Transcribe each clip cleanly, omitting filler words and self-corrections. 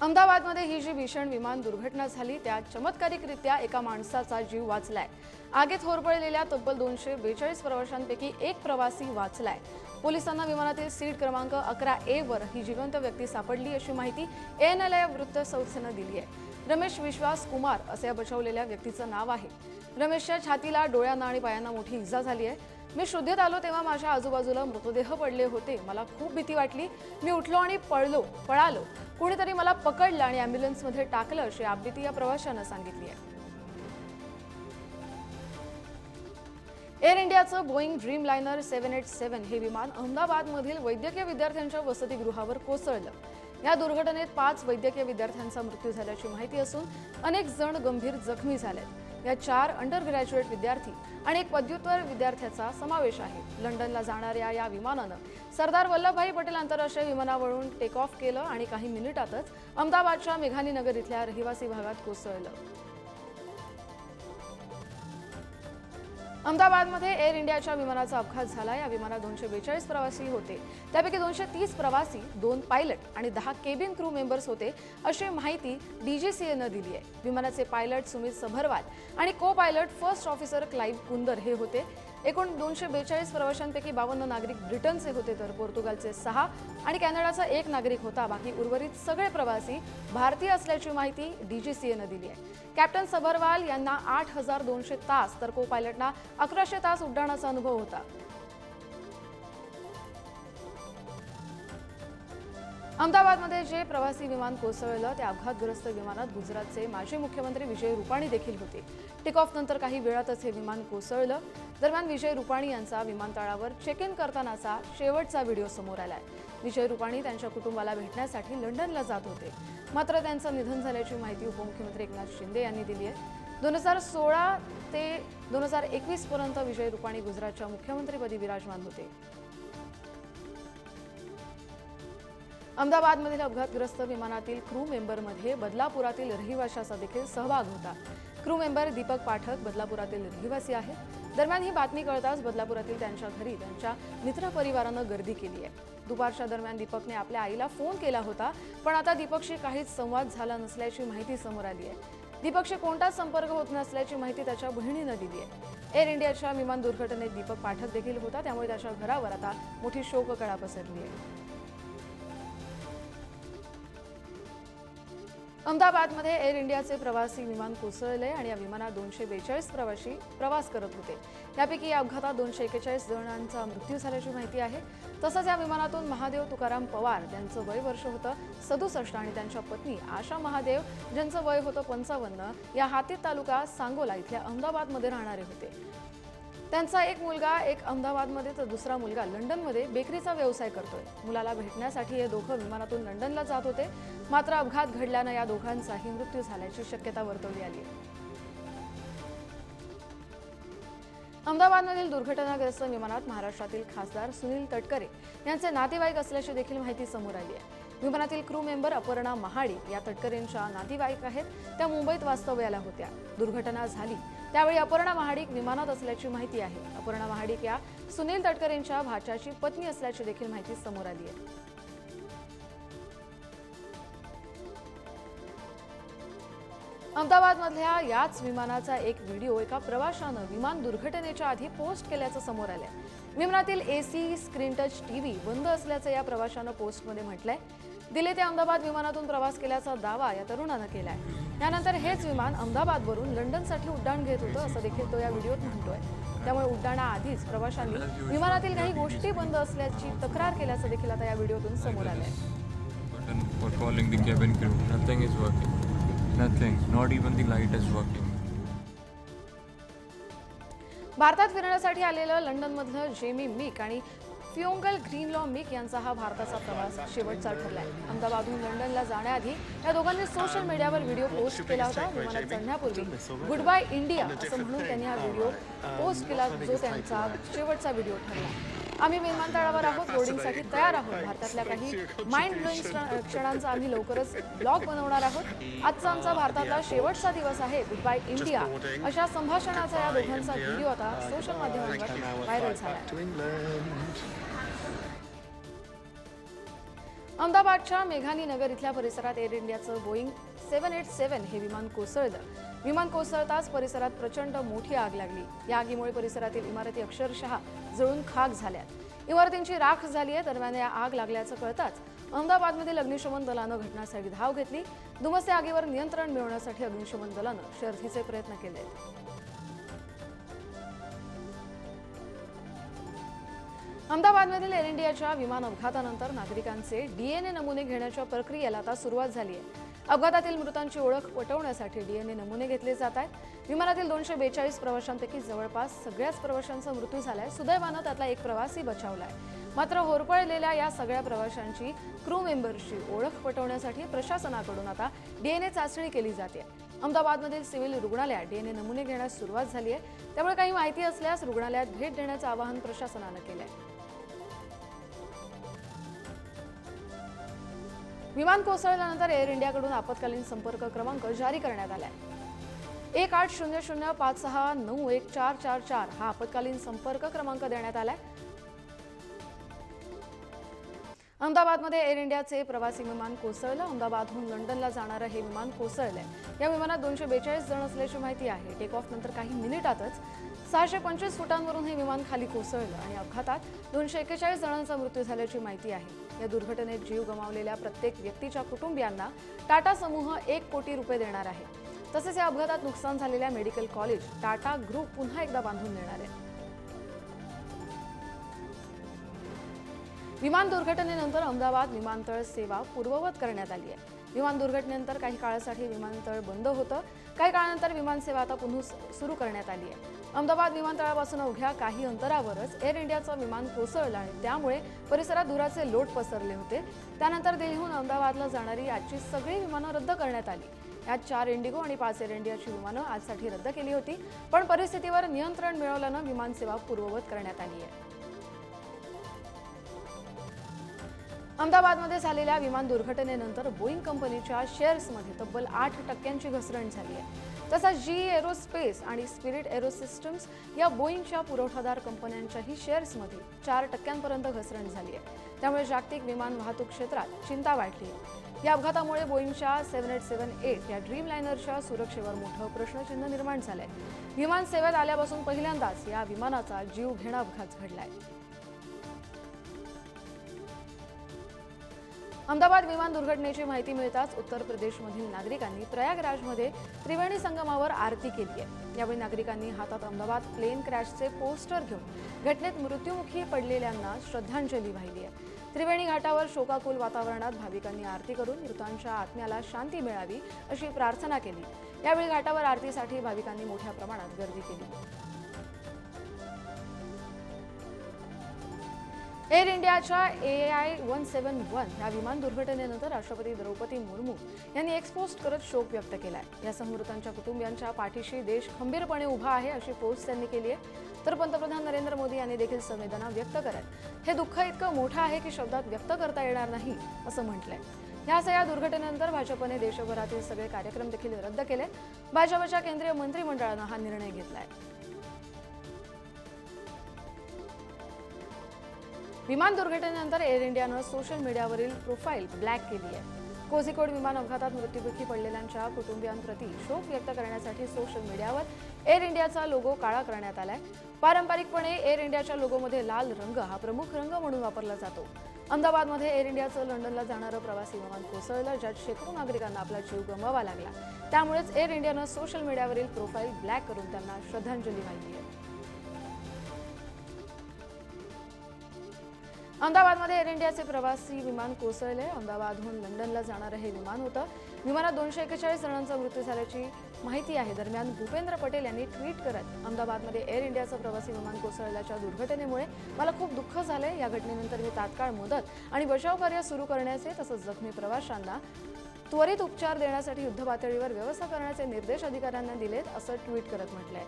अहमदाबादमध्ये ही जी भीषण विमान दुर्घटना झाली त्यात चमत्कारिकरित्या एका माणसाचा जीव वाचलाय। आगीत होरपळलेल्या तब्बल 242 प्रवाशांपैकी एक प्रवासी वाचलाय। पोलिसांना विमानातील सीट क्रमांक 11A वर ही जिवंत व्यक्ती सापडली अशी माहिती ANI वृत्त संस्थेने दिली आहे। रमेश विश्वास कुमार असे या बचावलेल्या व्यक्तीचं नाव आहे। रमेशच्या छातीला, डोळ्यांना आणि पायांना मोठी इजा झाली आहे। मी शुद्धीत आलो तेव्हा माझ्या आजूबाजूला मृतदेह पडले होते। मला खूप भीती वाटली। मी उठलो आणि पळालो। कोणीतरी मला पकडलं आणि ॲम्ब्युलन्समध्ये टाकलं अशी आपबीती या प्रवाशानं सांगितली आहे। एअर इंडियाचं बोईंग ड्रीमलायनर 787 हे विमान अहमदाबादमधील वैद्यकीय विद्यार्थ्यांच्या वसतिगृहावर कोसळलं। या दुर्घटनेत 5 वैद्यकीय विद्यार्थ्यांचा मृत्यू झाल्याची माहिती असून अनेक जण गंभीर जखमी झालेत। या 4 अंडर ग्रॅज्युएट विद्यार्थी आणि एक पदव्युत्तर विद्यार्थ्याचा समावेश आहे। लंडनला जाणाऱ्या या विमानानं सरदार वल्लभभाई पटेल आंतरराष्ट्रीय विमानावरून टेक ऑफ केलं आणि काही मिनिटातच अहमदाबादच्या मेघानीनगर इथल्या रहिवासी भागात कोसळलं। अहमदाबादमध्ये एअर इंडियाच्या विमानाचा अपघात झाला। या विमानात 242 प्रवासी होते, त्यापैकी 230 प्रवासी, 2 पायलट आणि 10 केबिन क्रू मेंबर्स होते अशी माहिती DGCAनं दिली आहे। विमानाचे पायलट सुमित सबरवाल आणि co pilot first officer Clive Kunder हे होते। एकूण 242 प्रवाशांपैकी 52 नागरिक ब्रिटनचे होते तर पोर्तुगालचे 6 आणि कॅनडाचा 1 नागरिक होता। बाकी उर्वरित सगळे प्रवासी भारतीय असल्याची माहिती DGCAनं दिली आहे। कॅप्टन सबरवाल यांना 8200 तास तर को पायलटना 1100 तास उड्डाणाचा अनुभव होता। अहमदाबादमध्ये जे प्रवासी विमान कोसळलं त्या अपघातग्रस्त विमानात गुजरातचे माजी मुख्यमंत्री विजय रुपाणी देखील होते। टेक ऑफ नंतर काही वेळातच हे विमान कोसळलं। दरम्यान विजय रुपाणी यांचा विमानतळावर चेक इन करतानाचा शेवटचा व्हिडिओ समोर आलाय। विजय रुपाणी त्यांच्या कुटुंबाला भेटण्यासाठी लंडनला जात होते, मात्र त्यांचं निधन झाल्याची माहिती उपमुख्यमंत्री एकनाथ शिंदे यांनी दिली आहे। 2016 ते 2021 पर्यंत विजय रुपाणी गुजरातच्या मुख्यमंत्रीपदी विराजमान होते। अहमदाबादमधील अपघातग्रस्त विमानातील क्रू मेंबरमध्ये बदलापुरातील रहिवाशाचा देखील सहभाग होता। क्रू मेंबर दीपक पाठक बदलापुरातील रहिवासी आहेत। दरम्यान ही बातमी कळताच बदलापुरातील त्यांच्या घरी त्यांच्या मित्रपरिवारानं गर्दी केली आहे। दुपारच्या दरम्यान दीपकने आपल्या आईला फोन केला होता, पण आता दीपकशी काहीच संवाद झाला नसल्याची माहिती समोर आली आहे। दीपकशी कोणताच संपर्क होत नसल्याची माहिती त्याच्या बहिणीनं दिली आहे। एअर इंडियाच्या विमान दुर्घटनेत दीपक पाठक देखील होता, त्यामुळे त्याच्या घरावर आता मोठी शोककळा पसरली आहे। अहमदाबादमध्ये एअर इंडियाचे प्रवासी विमान कोसळले आणि या विमानात 242 प्रवासी प्रवास करत होते। त्यापैकी या अपघातात 241 जणांचा मृत्यू झाल्याची माहिती आहे। तसंच या विमानातून महादेव तुकाराम पवार ज्यांचं वय वर्ष होतं 67 आणि त्यांच्या पत्नी आशा महादेव ज्यांचं वय होतं 55 या हातीत तालुका सांगोला इथल्या अहमदाबादमध्ये राहणारे होते। त्यांचा एक मुलगा एक अहमदाबादमध्ये तर दुसरा मुलगा लंडनमध्ये बेकरीचा व्यवसाय करतोय। मुलाला भेटण्यासाठी हे दोघं विमानातून लंडनला जात होते, मात्र अपघात घडल्यानं या दोघांचाही मृत्यू झाल्याची शक्यता वर्तवली आली आहे। अहमदाबादमधील दुर्घटनाग्रस्त विमानात महाराष्ट्रातील खासदार सुनील तटकरे यांचे नातेवाईक असल्याची देखील माहिती समोर आली आहे। विमानातील क्रू मेंबर अपर्णा महाडिक या तटकरेंच्या नातेवाईक आहेत। त्या मुंबईत वास्तव्याला होत्या। दुर्घटना झाली त्यावेळी अपर्णा महाडिक विमानात असल्याची माहिती आहे। अपर्णा महाडिक या सुनील तटकरेंच्या भाच्याची पत्नी असल्याची देखील माहिती समोर आली आहे। अहमदाबादमधल्या याच विमानाचा एक व्हिडिओ एका प्रवाशानं विमान दुर्घटनेच्या आधी पोस्ट केल्याचं समोर आलंय। विमानातील AC, स्क्रीन टच TV बंद असल्याचं या प्रवाशानं पोस्टमध्ये म्हटलंय। दिल्ली ते अहमदाबाद विमानातून प्रवास केल्याचा दावा या तरुणानं केलाय। यानंतर हेच विमान अहमदाबादवरून लंडनसाठी उड्डाण घेत होतं असं देखील तो या व्हिडिओत म्हणतोय। त्यामुळे उड्डाणाआधीच प्रवाशांनी विमानातील काही गोष्टी बंद असल्याची तक्रार केल्याचं देखील आता या व्हिडिओतून समोर आलंय। Nothing, not even the light is working. भारतात फिरण्यासाठी आलेलं लंडनमधलं जेमी मिक आणि फियोंगल ग्रीनलॉ मिक यांचा हा भारताचा प्रवास शेवटचा ठरलाय। अहमदाबादहून लंडनला जाण्याआधी या दोघांनी सोशल मीडियावर व्हिडिओ पोस्ट केला होता। विमानात चढण्यापूर्वी गुड बाय इंडिया असं म्हणून त्यांनी हा व्हिडिओ पोस्ट केला, जो त्यांचा शेवटचा व्हिडिओ ठरला। आम्ही विमानतळावर आहोत, बोर्डिंगसाठी तयार आहोत। भारतातल्या काही माइंड ब्लोइंग क्षणांचा आम्ही लवकरच ब्लॉग बनवणार आहोत। आजचा आमचा भारतातला शेवटचा दिवस आहे, गुड बाय इंडिया अशा संभाषणाचा या दोघांचा व्हिडिओ आता सोशल माध्यमांवर व्हायरल झाला आहे। अहमदाबादच्या मेघानी नगर इथल्या परिसरात एअर इंडियाचं बोईंग 787 हे विमान कोसळलं. विमान कोसळताच परिसरात प्रचंड मोठी आग लागली. या आगीमुळे परिसरातील इमारती अक्षरशः जळून खाक झाल्यात. इमारतींची राख झाली आहे. दरम्यान या आग लागल्याचं कळताच अहमदाबादमधील अग्निशमन दलानं घटनास्थळी धाव घेतली. धुमस्या आगीवर नियंत्रण मिळवण्यासाठी अग्निशमन दलानं शर्थीचे प्रयत्न केले. अहमदाबादमधील एअर इंडियाच्या विमान अपघातानंतर नागरिकांचे डीएनए नमुने घेण्याच्या प्रक्रियेला आता सुरुवात झाली आहे. अपघातातील मृतांची ओळख पटवण्यासाठी डीएनए नमुने घेतले जात आहेत. विमानातील 242 प्रवाशांपैकी जवळपास सगळ्याच प्रवाशांचा मृत्यू झालाय. सुदैवानं त्यातला एक प्रवासी बचावलाय. मात्र होरपळलेल्या या सगळ्या प्रवाशांची क्रू मेंबर्सची ओळख पटवण्यासाठी प्रशासनाकडून आता डीएनए चाचणी केली जाते. अहमदाबादमधील सिव्हिल रुग्णालयात डीएनए नमुने घेण्यास सुरुवात झाली आहे. त्यामुळे काही माहिती असल्यास रुग्णालयात भेट देण्याचं आवाहन प्रशासनानं केलंय. विमान कोसळल्यानंतर एअर इंडियाकडून आपत्कालीन संपर्क क्रमांक जारी करण्यात आलाय. 180056914444 हा आपत्कालीन संपर्क क्रमांक देण्यात आलाय. अहमदाबादमध्ये एअर इंडियाचे प्रवासी विमान कोसळलं. अहमदाबादहून लंडनला जाणारं हे विमान कोसळलंय. या विमानात 242 जण असल्याची माहिती आहे. टेक ऑफ नंतर काही मिनिटातच 625 फुटांवरून हे विमान खाली कोसळलं आणि अपघातात 241 जणांचा मृत्यू झाल्याची माहिती आहे. या दुर्घटनेत जीव गमावलेल्या प्रत्येक व्यक्तीच्या कुटुंबियांना टाटा समूह 1 कोटी रुपये देणार आहे. तसेच या अपघातात नुकसान झालेल्या मेडिकल कॉलेज टाटा ग्रुप पुन्हा एकदा बांधून देणार आहे. विमान दुर्घटनेनंतर अहमदाबाद विमानतळ सेवा पूर्ववत करण्यात आली आहे. विमान दुर्घटनेनंतर काही काळासाठी विमानतळ बंद होतं. काही काळानंतर विमानसेवा आता पुन्हा सुरू करण्यात आली आहे. अहमदाबाद विमानतळापासून अवघ्या काही अंतरावरच एअर इंडियाचं विमान कोसळलं आणि त्यामुळे परिसरात धुराचे लोट पसरले होते. त्यानंतर दिल्लीहून अहमदाबादला जाणारी आजची सगळी विमानं रद्द करण्यात आली. यात 4 इंडिगो आणि 5 एअर इंडियाची विमानं आजसाठी रद्द केली होती. पण परिस्थितीवर नियंत्रण मिळवल्यानं विमानसेवा पूर्ववत करण्यात आली आहे. अहमदाबादमध्ये झालेल्या विमान दुर्घटनेनंतर बोईंग कंपनीच्या शेअर्समध्ये तब्बल 8% घसरण झाली आहे. तसंच GE एरोस्पेस आणि स्पिरिट एरोसिस्टम्स या बोईंगच्या पुरवठादार कंपन्यांच्याही शेअर्समध्ये 4% घसरण झाली आहे. त्यामुळे जागतिक विमान वाहतूक क्षेत्रात चिंता वाढली आहे. या अपघातामुळे बोईंगच्या 787-8 या ड्रीम लायनरच्या सुरक्षेवर मोठं प्रश्नचिन्ह निर्माण झालंय. विमान सेवेत आल्यापासून पहिल्यांदाच या विमानाचा जीवघेणा अपघात घडलाय. अहमदाबाद विमान दुर्घटनेची माहिती मिळताच उत्तर प्रदेशमधील नागरिकांनी प्रयागराजमध्ये त्रिवेणी संगमावर आरती केली आहे. यावेळी नागरिकांनी हातात अहमदाबाद प्लेन क्रॅशचे पोस्टर घेऊन घटनेत मृत्युमुखी पडलेल्यांना श्रद्धांजली वाहिली आहे. त्रिवेणी घाटावर शोकाकुल वातावरणात भाविकांनी आरती करून मृतांच्या आत्म्याला शांती मिळावी अशी प्रार्थना केली. यावेळी घाटावर आरतीसाठी भाविकांनी मोठ्या प्रमाणात गर्दी केली. एअर इंडियाच्या AI-171 या विमान दुर्घटनेनंतर राष्ट्रपती द्रौपदी मुर्मू यांनी एक पोस्ट करत शोक व्यक्त केलाय. या मृतांच्या कुटुंबियांच्या पाठीशी देश खंबीरपणे उभा आहे अशी पोस्ट त्यांनी केली आहे. तर पंतप्रधान नरेंद्र मोदी यांनी देखील संवेदना व्यक्त करत हे दुःख इतकं मोठं आहे की शब्दात व्यक्त करता येणार नाही असं म्हटलंय. या दुर्घटनेनंतर भाजपने देशभरातील सगळे कार्यक्रम देखील रद्द केले. भाजपच्या केंद्रीय मंत्रिमंडळानं हा निर्णय घेतलाय. विमान दुर्घटनेनंतर एअर इंडियानं सोशल मीडियावरील प्रोफाईल ब्लॅक केली आहे. कोझिकोड विमान अपघातात मृत्युमुखी पडलेल्यांच्या कुटुंबियांप्रती शोक व्यक्त करण्यासाठी सोशल मीडियावर एअर इंडियाचा लोगो काळा करण्यात आलाय. पारंपरिकपणे एअर इंडियाच्या लोगोमध्ये लाल रंग हा प्रमुख रंग म्हणून वापरला जातो. अहमदाबादमध्ये एअर इंडियाचं लंडनला जाणारं प्रवासी विमान कोसळलं, ज्यात शेकडो नागरिकांना आपला जीव गमवावा लागला. त्यामुळेच एअर इंडियानं सोशल मीडियावरील प्रोफाईल ब्लॅक करून त्यांना श्रद्धांजली वाहिली आहे. अहमदाबादमध्ये एअर इंडियाचे प्रवासी विमान कोसळले. अहमदाबादहून लंडनला जाणारं हे विमान होतं. विमानात 241 जणांचा मृत्यू झाल्याची माहिती आहे. दरम्यान भूपेंद्र पटेल यांनी ट्विट करत अहमदाबादमध्ये एअर इंडियाचं प्रवासी विमान कोसळल्याच्या दुर्घटनेमुळे मला खूप दुःख झालंय. या घटनेनंतर मी तात्काळ मदत आणि बचाव कार्य सुरू करण्याचे तसंच जखमी प्रवाशांना त्वरित उपचार देण्यासाठी युद्धपातळीवर व्यवस्था करण्याचे निर्देश अधिकाऱ्यांना दिलेत असं ट्विट करत म्हटलंय.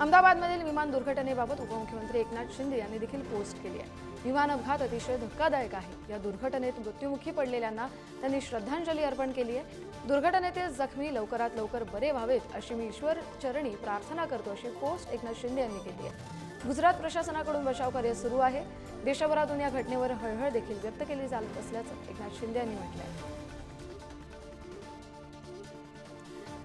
अहमदाबादमधील विमान दुर्घटनेबाबत उपमुख्यमंत्री एकनाथ शिंदे यांनी देखील पोस्ट केली आहे. विमान अपघात अतिशय धक्कादायक आहे. या दुर्घटनेत मृत्युमुखी पडलेल्यांना त्यांनी श्रद्धांजली अर्पण केली आहे. दुर्घटनेतील जखमी लवकरात लवकर बरे व्हावेत अशी मी ईश्वर चरणी प्रार्थना करतो अशी पोस्ट एकनाथ शिंदे यांनी केली आहे. गुजरात प्रशासनाकडून बचाव कार्य सुरू आहे. देशभरातून या घटनेवर हळहळ देखील व्यक्त केली जात असल्याचं एकनाथ शिंदे यांनी म्हटलंय.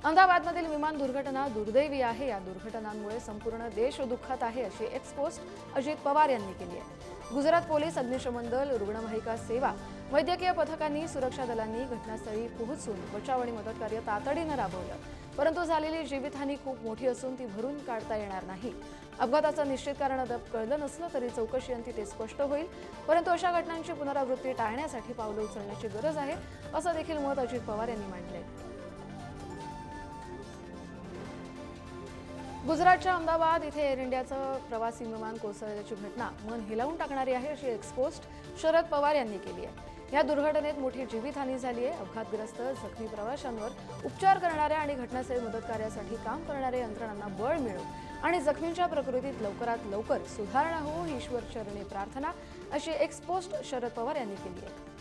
अहमदाबादमधील विमान दुर्घटना दुर्दैवी आहे. या दुर्घटनांमुळे संपूर्ण देश दुःखात आहे, अशी एक्सपोस्ट अजित पवार यांनी केली आहे. गुजरात पोलीस, अग्निशमन दल, रुग्णवाहिका सेवा, वैद्यकीय पथकांनी, सुरक्षा दलांनी घटनास्थळी पोहोचून बचाव आणि मदत कार्य तातडीनं राबवलं. परंतु झालेली जीवितहानी खूप मोठी असून ती भरून काढता येणार नाही. अपघाताचं निश्चित कारण अद्याप कळलं नसलं तरी चौकशीअंती ते स्पष्ट होईल. परंतु अशा घटनांची पुनरावृत्ती टाळण्यासाठी पावलं उचलण्याची गरज आहे, असं देखील मत अजित पवार यांनी मांडलंय. गुजरातच्या अहमदाबाद इथे एअर इंडियाचं प्रवासी विमान कोसळल्याची घटना मन हिलावून टाकणारी आहे, अशी एक्सपोस्ट शरद पवार यांनी केली आहे. या दुर्घटनेत मोठी जीवितहानी झाली आहे. अपघातग्रस्त जखमी प्रवाशांवर उपचार करणाऱ्या आणि घटनास्थळी मदत कार्यासाठी काम करणाऱ्या यंत्रणांना बळ मिळो आणि जखमींच्या प्रकृतीत लवकरात लवकर सुधारणा हो, ही ईश्वर चरणी प्रार्थना, अशी एक्सपोस्ट शरद पवार यांनी केली आहे.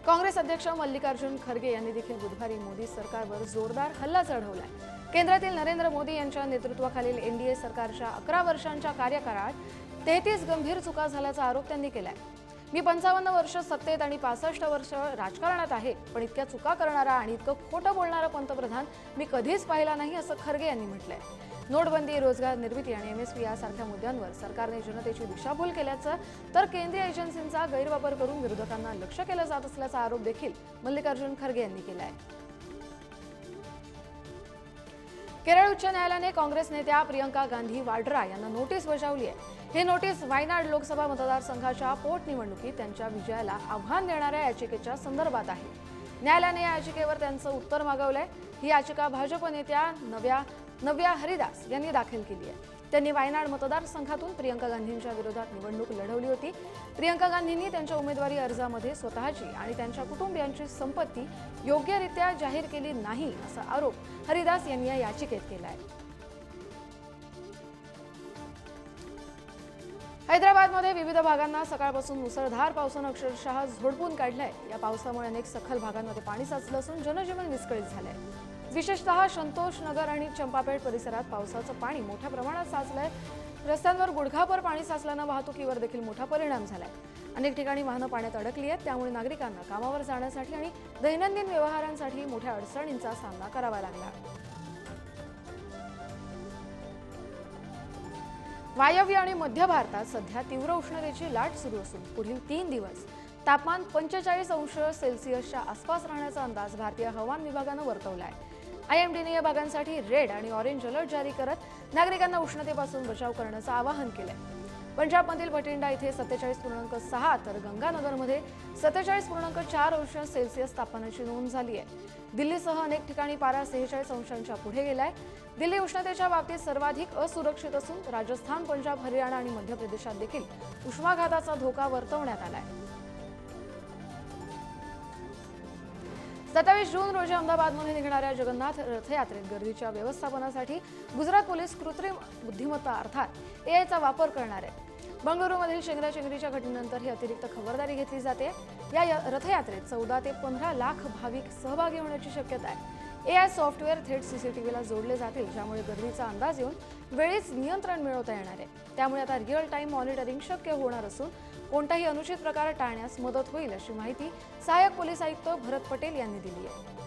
काँग्रेस अध्यक्ष मल्लिकार्जुन खरगे यांनी देखील बुधवारी मोदी सरकारवर जोरदार हल्ला चढवलाय. केंद्रातील नरेंद्र मोदी यांच्या नेतृत्वाखालील एनडीए सरकारच्या 11 वर्षांच्या कार्यकाळात 33 गंभीर चुका झाल्याचा आरोप त्यांनी केलाय. मी 55 वर्ष सत्तेत आणि 65 वर्ष राजकारणात आहे, पण इतक्या चुका करणारा आणि इतकं खोटं बोलणारा पंतप्रधान मी कधीच पाहिला नाही, असं खरगे यांनी म्हटलंय. नोटबंदी, रोजगार निर्मिती आणि एमएसपी यासारख्या मुद्द्यांवर सरकारने जनतेची दिशाभूल केल्याचं तर केंद्रीय एजन्सींचा गैरवापर करून विरोधकांना लक्ष्य केलं जात असल्याचा आरोप देखील मल्लिकार्जुन खरगे यांनी केला आहे. केरळ उच्च न्यायालयाने काँग्रेस नेत्या प्रियंका गांधी वाड्रा यांना नोटीस बजावली आहे. ही नोटीस वायनाड लोकसभा मतदारसंघाच्या पोटनिवडणुकीत त्यांच्या विजयाला आव्हान देणाऱ्या याचिकेच्या संदर्भात आहे. न्यायालयाने या याचिकेवर त्यांचं उत्तर मागवलंय. ही याचिका भाजप नेत्या नव्या हरिदास यांनी दाखल केली आहे. त्यांनी वायनाड मतदारसंघातून प्रियंका गांधींच्या विरोधात निवडणूक लढवली होती. प्रियंका गांधींनी त्यांच्या उमेदवारी अर्जामध्ये स्वतःची आणि त्यांच्या कुटुंबियांची संपत्ती योग्यरित्या जाहीर केली नाही, असा आरोप हरिदास यांनी या याचिकेत केला आहे. हैदराबादमध्ये विविध भागांना सकाळपासून मुसळधार पावसानं अक्षरशः झोडपून काढलंय. या पावसामुळे अनेक सखल भागांमध्ये पाणी साचलं असून जनजीवन विस्कळीत झालंय. विशेषतः संतोष नगर आणि चंपापेठ परिसरात पावसाचं पाणी मोठ्या प्रमाणात साचलंय. रस्त्यांवर गुडघाभर पाणी साचल्यानं वाहतुकीवर देखील मोठा परिणाम झालाय. अनेक ठिकाणी वाहनं पाण्यात अडकली आहेत. त्यामुळे नागरिकांना कामावर जाण्यासाठी आणि दैनंदिन व्यवहारांसाठी मोठ्या अडचणींचा सामना करावा लागला. वायव्य आणि मध्य भारतात सध्या तीव्र उष्णतेची लाट सुरू असून पुढील 3 दिवस तापमान 45 अंश सेल्सिअसच्या आसपास राहण्याचा अंदाज भारतीय हवामान विभागानं वर्तवलाय. आयएमडीने या भागांसाठी रेड आणि ऑरेंज अलर्ट जारी करत नागरिकांना उष्णतेपासून बचाव करण्याचं आवाहन केलंय. पंजाबमधील भटिंडा इथे 47.6 तर गंगानगरमध्ये 47.4 अंश सेल्सिअस तापमानाची नोंद झाली आहे. दिल्लीसह अनेक ठिकाणी पारा 46 अंशांच्या पुढे गेलाय. दिल्ली उष्णतेच्या बाबतीत सर्वाधिक असुरक्षित असून राजस्थान, पंजाब, हरियाणा आणि मध्य प्रदेशात देखील उष्माघाताचा धोका वर्तवण्यात आलाय. 27 जून रोजी अहमदाबादमध्ये निघणाऱ्या जगन्नाथ रथयात्रेत गर्दीच्या व्यवस्थापनासाठी गुजरात पोलीस कृत्रिम बुद्धिमत्ता अर्थात एआयचा वापर करणार आहे. बंगळुरूमधील चेंगराचेंगरीच्या घटनेनंतर ही अतिरिक्त खबरदारी घेतली जाते. या रथयात्रेत 14 ते 15 लाख भाविक सहभागी होण्याची शक्यता आहे. एआय सॉफ्टवेअर थेट सीसीटीव्हीला जोडले जातील, ज्यामुळे गर्दीचा अंदाज येऊन वेळीच नियंत्रण मिळवता येणार आहे. त्यामुळे आता रिअल टाइम मॉनिटरिंग शक्य होणार असून कोणताही अनुचित प्रकार टाळण्यास मदत होईल, अशी माहिती सहाय्यक पोलीस आयुक्त भरत पटेल यांनी दिली आहे.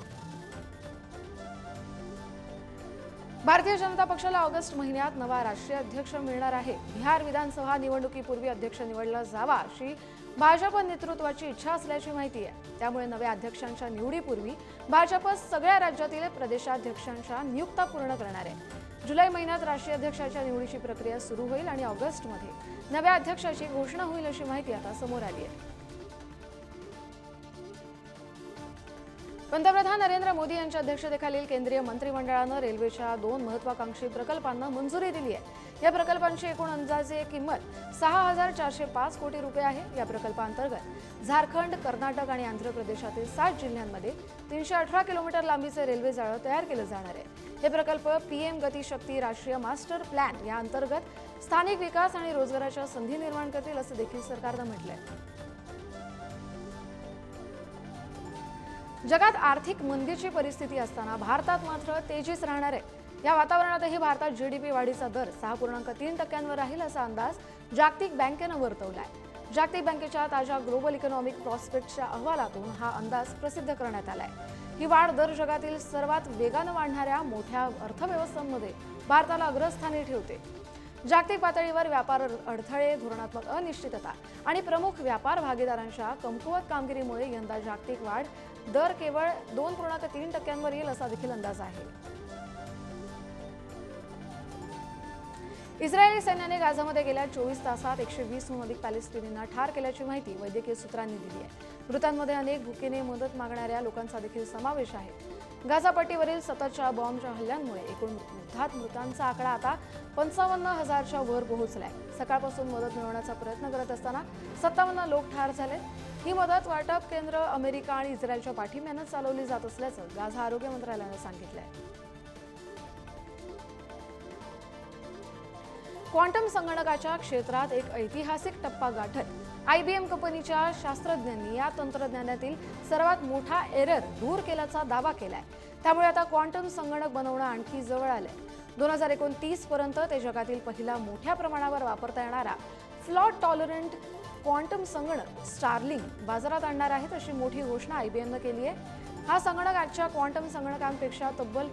भारतीय जनता पक्षाला ऑगस्ट महिन्यात नवा राष्ट्रीय अध्यक्ष मिळणार आहे. बिहार विधानसभा निवडणुकीपूर्वी अध्यक्ष निवडला जावा अशी भाजप नेतृत्वाची इच्छा असल्याची माहिती आहे. त्यामुळे नव्या अध्यक्षांच्या निवडीपूर्वी भाजप सगळ्या राज्यातील प्रदेशाध्यक्षांच्या नियुक्त्या पूर्ण करणार आहे. जुलै महिन्यात राष्ट्रीय अध्यक्षाच्या निवडीची प्रक्रिया सुरू होईल आणि ऑगस्टमध्ये नव्या अध्यक्षाची घोषणा होईल, अशी माहिती आता समोर आली आहे. पंतप्रधान नरेंद्र मोदी यांच्या अध्यक्षतेखालील केंद्रीय मंत्रिमंडळानं रेल्वेच्या 2 महत्त्वाकांक्षी प्रकल्पांना मंजुरी दिली आहे. या प्रकल्पांची एकूण अंदाजे किंमत 6,405 कोटी रुपये आहे. या प्रकल्पांतर्गत झारखंड, कर्नाटक आणि आंध्र प्रदेशातील 7 जिल्ह्यांमध्ये 318 किलोमीटर लांबीचे रेल्वे जाळं तयार केलं जाणार आहे. हे प्रकल्प पीएम गती शक्ती राष्ट्रीय मास्टर प्लॅन या अंतर्गत स्थानिक विकास आणि रोजगाराच्या संधी निर्माण करतील, असं देखील सरकारनं म्हटलंय. जगात आर्थिक मंदीची परिस्थिती असताना भारतात मात्र तेजीच राहणार आहे. या वातावरणातही भारतात जीडीपी वाढीचा दर 6.3% राहील असा अंदाज जागतिक बँकेनं वर्तवलाय. जागतिक बँकेच्या ताज्या ग्लोबल इकॉनॉमिक प्रॉस्पेक्टच्या अहवालातून हा अंदाज प्रसिद्ध करण्यात आलाय. ही वाढ दर जगातील सर्वात वेगानं वाढणाऱ्या मोठ्या अर्थव्यवस्थांमध्ये भारताला अग्रस्थानी ठेवते. जागतिक पातळीवर व्यापार अडथळे, धोरणात्मक अनिश्चितता आणि प्रमुख व्यापार भागीदारांच्या कमकुवत कामगिरीमुळे यंदा जागतिक वाढ दर केवळ 2.3% येईल असा देखील अंदाज आहे. इस्रायली सैन्याने गाझामध्ये गेल्या 24 तासात 120हून अधिक पॅलेस्टिनींना ठार केल्याची माहिती वैद्यकीय सूत्रांनी दिली आहे. मृतांमध्ये अनेक भुकेने मदत मागणाऱ्या लोकांचा देखील समावेश आहे. गाझा पट्टीवरील सततच्या बॉम्बच्या हल्ल्यांमुळे एकूण युद्धात मृतांचा आकडा आता 55,000च्या वर पोहोचलाय. सकाळपासून मदत मिळवण्याचा प्रयत्न करत असताना 57 लोक ठार झाले. ही मदत वाटप केंद्र अमेरिका आणि इस्रायलच्या पाठिंब्यानं चालवली जात असल्याचं गाझा आरोग्य मंत्रालयानं सांगितलंय. क्वांटम संगणकाच्या क्षेत्रात एक ऐतिहासिक टप्पा गाठत IBM कंपनीच्या शास्त्रज्ञांनी या तंत्रज्ञानातील सर्वात मोठा एरर दूर केल्याचा दावा केलाय. त्यामुळे आता क्वांटम संगणक बनवणं आणखी जवळ आलंय. 2029 पर्यंत ते जगातील पहिला मोठ्या प्रमाणावर वापरता येणारा फ्लॉट टॉलरंट क्वांटम संगणक स्टारलिंक बाजारात आणणार आहेत अशी मोठी घोषणा IBMनं केली आहे. हा संगणक आजच्या क्वांटम संगणकांपेक्षा तब्बल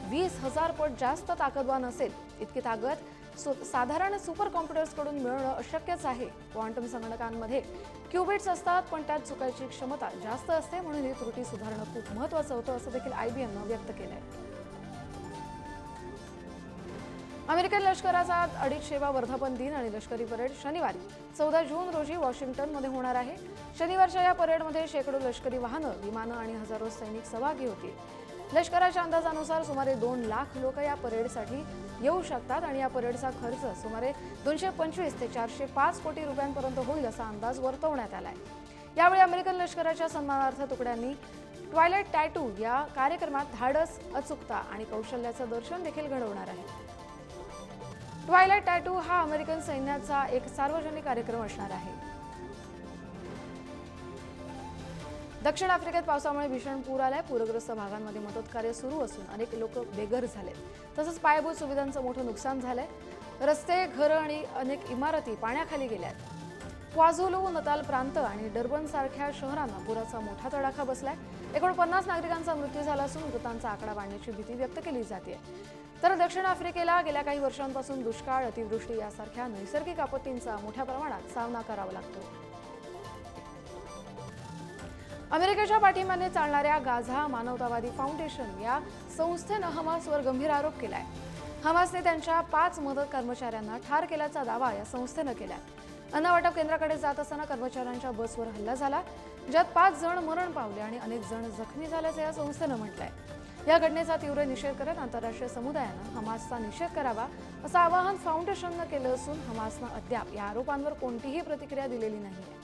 20,000 पट जास्त ताकदवान असेल. इतकी ताकद साधारण सुपर कॉम्प्युटर्सकडून मिळवणं अशक्यच आहे. क्वांटम संगणकांमध्ये क्युबिट्स असतात, पण त्यात चुकायची क्षमता जास्त असते, म्हणून ही त्रुटी सुधारणं खूप महत्त्वाचं होतं असं देखील IBMनं व्यक्त केलंय. अमेरिकन लष्कराचा 250वा वर्धापन दिन आणि लष्करी परेड शनिवारी 14 जून रोजी वॉशिंग्टनमध्ये होणार आहे. शनिवारच्या या परेडमध्ये शेकडो लष्करी वाहनं, विमानं आणि हजारो सैनिक सहभागी होतील. लष्कराच्या अंदाजानुसार सुमारे 2 लाख लोक या परेडसाठी येऊ शकतात आणि या परेडचा खर्च सुमारे 225 ते 405 कोटी रुपयांपर्यंत होईल असा अंदाज वर्तवण्यात आलाय. यावेळी अमेरिकन लष्कराच्या सन्मानार्थ तुकड्यांनी ट्वायलाइट टॅटू या कार्यक्रमात धाडस, अचूकता आणि कौशल्याचं दर्शन देखील घडवणार आहे. ट्वायलाइट टॅटू हा अमेरिकन सैन्याचा एक सार्वजनिक कार्यक्रम असणार आहे. दक्षिण आफ्रिकेत पावसामुळे भीषण पूर आलाय. पूरग्रस्त भागांमध्ये मदत कार्य सुरू असून अनेक लोक बेघर झालेत. तसंच पायाभूत सुविधांचं मोठं नुकसान झालंय. रस्ते, घरं आणि अनेक इमारती पाण्याखाली गेल्यात. क्वाझुलू नताल प्रांत आणि डर्बन सारख्या शहरांना पुराचा मोठा तडाखा बसलाय. एकूण 50 नागरिकांचा मृत्यू झाला असून मृतांचा आकडा वाढण्याची भीती व्यक्त केली जाते. तर दक्षिण आफ्रिकेला गेल्या काही वर्षांपासून दुष्काळ, अतिवृष्टी यासारख्या नैसर्गिक आपत्तींचा मोठ्या प्रमाणात सामना करावा लागतो. अमेरिकेच्या पाठिंब्याने चालणाऱ्या गाझा मानवतावादी फाउंडेशन या संस्थेनं हमासवर गंभीर आरोप केलाय. हमासने त्यांच्या 5 मदत कर्मचाऱ्यांना ठार केल्याचा दावा या संस्थेनं केलाय. अन्न वाटप केंद्राकडे जात असताना कर्मचाऱ्यांच्या बसवर हल्ला झाला, ज्यात 5 जण मरण पावले आणि अनेक जण जखमी झाल्याचं या संस्थेनं म्हटलंय. या घटनेचा तीव्र निषेध करत आंतरराष्ट्रीय समुदायानं हमासचा निषेध करावा असं आवाहन फाउंडेशननं केलं असून हमासनं अद्याप या आरोपांवर कोणतीही प्रतिक्रिया दिलेली नाही.